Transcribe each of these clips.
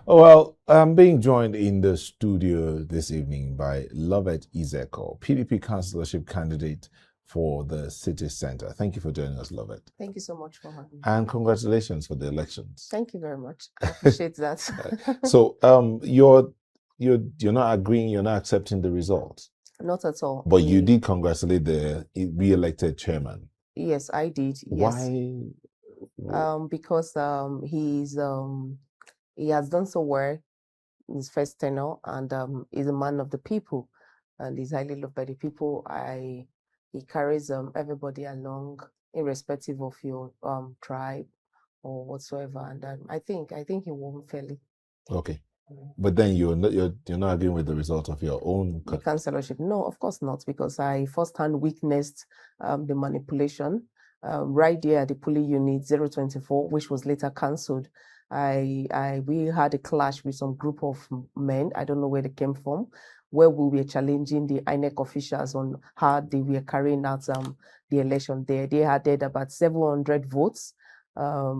Well, I'm being joined in the studio this evening by Loveth Izekor, PDP Councillorship candidate for the city centre. Thank you for joining us, Loveth. Thank you so much for having me. And congratulations for the elections. Thank you very much. I appreciate that. So, you're not agreeing, you're not accepting the results? Not at all. But you did congratulate the re-elected chairman. Yes, I did. Yes. Why? Because he has done so well in his first tenure, and he's a man of the people, and he's highly loved by the people. He carries everybody along, irrespective of your tribe or whatsoever, and I think he won fairly. Okay. But then you're not agreeing with the result of your own councillorship? No, of course not, because I firsthand witnessed the manipulation right there at the polling unit 024, which was later cancelled. We had a clash with some group of men. I don't know where they came from, where we were challenging the INEC officials on how they were carrying out the election there. They had about 700 votes.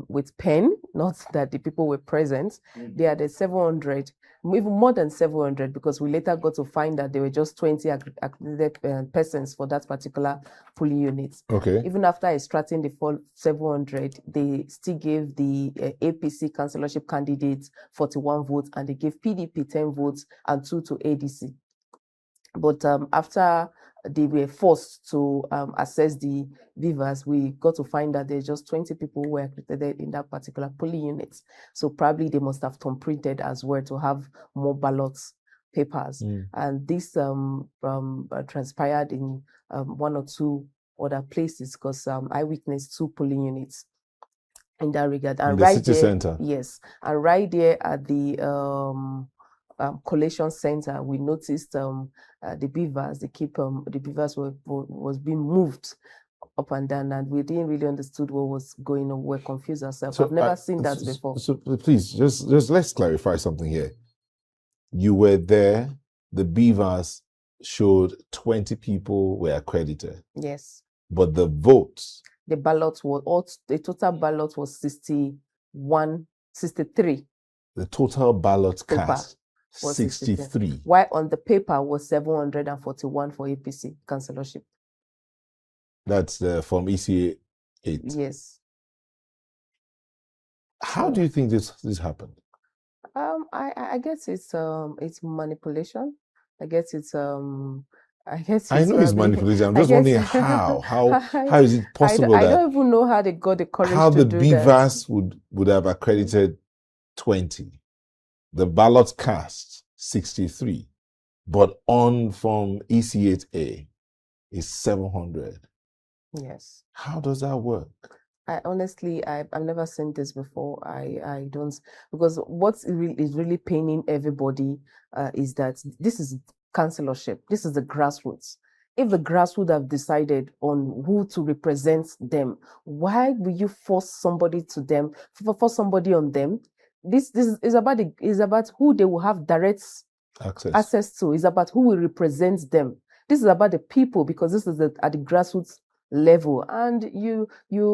With pen, not that the people were present. They had 700, even more than 700, because we later got to find that there were just 20 accredited persons for that particular polling unit. Okay. Even after extracting the full 700, they still gave the APC councillorship candidates 41 votes, and they gave PDP 10 votes and 2 to ADC. But after they were forced to assess the beavers, we got to find that there's just 20 people who were accredited in that particular polling unit. So probably they must have thumb-printed as well to have more ballots papers. And this transpired in one or two other places, because I witnessed 2 polling units in that regard. And in the right city there, center. Yes, and right there at the collation center, we noticed the beavers. The beavers was being moved up and down, and we didn't really understood what was going on. We're confused ourselves. I've never seen that before. So please, just let's clarify something here. You were there. The beavers showed 20 people were accredited. Yes. But the votes. The ballots the total ballot was 63. The total ballots cast. 63. While on the paper was 741 for APC councillorship. That's from ECA 8. Yes. How do you think this happened? I guess it's manipulation. I know it's manipulation. I'm just wondering how is it possible I don't even know how they got the courage how to the do beavers would have accredited 20. The ballots cast 63, but on from EC8A is 700. Yes. How does that work? I've never seen this before. I don't, because what is really paining everybody is that this is councillorship. This is the grassroots. If the grassroots have decided on who to represent them, why will you force somebody on them? This is about who they will have direct access to. It's about who will represent them. This is about the people, because this is at the grassroots level, and you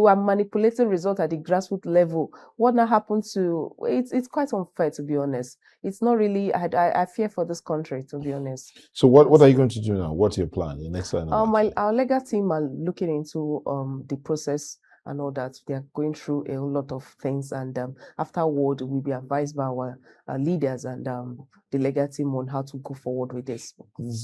are manipulating results at the grassroots level. What now happens to it's quite unfair, to be honest. It's not really. I fear for this country, to be honest. So what are you going to do now? What's your plan? Your next line of action? Our legal team are looking into the process and all that. They are going through a lot of things, and afterward we'll be advised by our leaders and the legal team on how to go forward with this.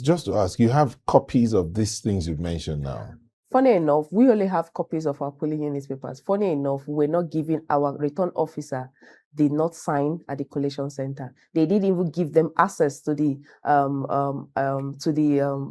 Just to ask, you have copies of these things you've mentioned now? Funny enough, we only have copies of our polling unit papers. Funny enough, we're not giving our return officer did not sign at the collation center. They didn't even give them access to the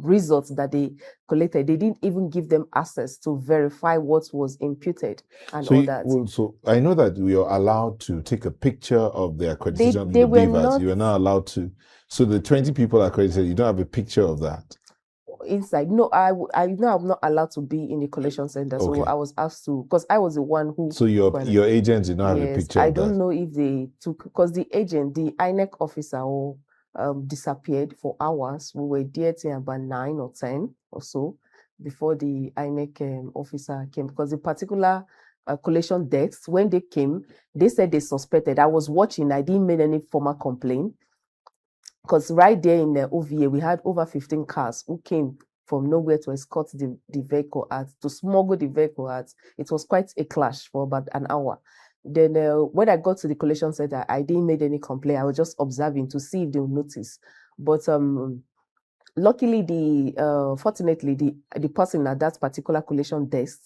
results that they collected. They didn't even give them access to verify what was imputed and all that. So I know that we are allowed to take a picture of the accreditation of the beavers. You are not allowed to. So the 20 people accredited, you don't have a picture of that. Inside, no, I know I'm not allowed to be in the collation center, so I was asked to, because I was the one who. So your agents did not have a picture. I don't know if they took, because the INEC officer, disappeared for hours. We were there till about 9 or 10 or so before the INEC officer came, because the particular collation desks. When they came, they said they suspected. I was watching. I didn't make any formal complaint because right there in the OVA, we had over 15 cars who came from nowhere to escort the vehicle out, to smuggle the vehicle out. It was quite a clash for about an hour. Then when I got to the collation center, I didn't make any complaint. I was just observing to see if they would notice. But luckily, fortunately, the person at that particular collation desk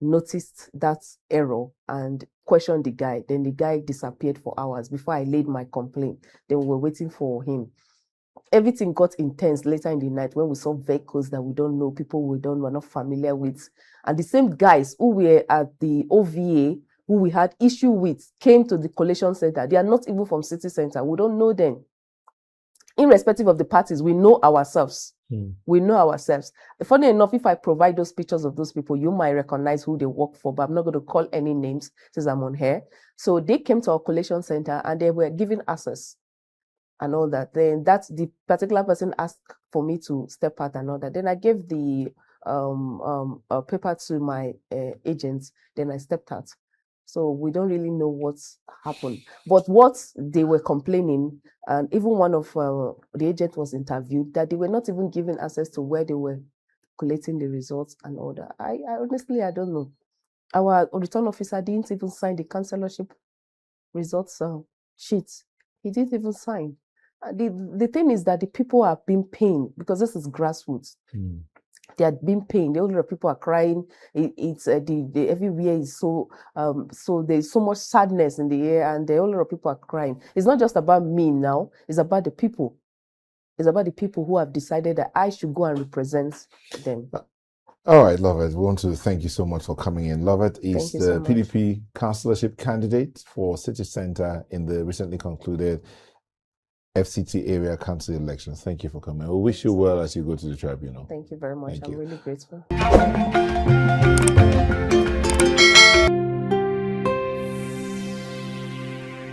noticed that error and questioned the guy. Then the guy disappeared for hours before I laid my complaint. Then we were waiting for him. Everything got intense later in the night when we saw vehicles that we don't know, people we're not familiar with. And the same guys who were at the OVA, who we had issue with, came to the collation center. They are not even from city center. We don't know them. Irrespective of the parties, we know ourselves. We know ourselves. Funny enough, if I provide those pictures of those people, you might recognize who they work for, but I'm not going to call any names since I'm on here. So they came to our collation center and they were given access and all that. Then the particular person asked for me to step out and all that. Then I gave the paper to my agents. Then I stepped out. So we don't really know what's happened. But what they were complaining, and even one of the agents was interviewed, that they were not even given access to where they were collating the results and all that. I honestly, I don't know. Our return officer didn't even sign the councillorship results sheets. He didn't even sign. The thing is that the people are being pained because this is grassroots. They are being pained. The older people are crying. It's everywhere is so there's so much sadness in the air, and the older people are crying. It's not just about me now. It's about the people. It's about the people who have decided that I should go and represent them. All right, Loveth, we want to thank you so much for coming in. Loveth is the so PDP Councillorship candidate for City Centre in the recently concluded FCT Area Council elections. Thank you for coming. We wish you well as you go to the tribunal. Thank you very much. I'm really grateful.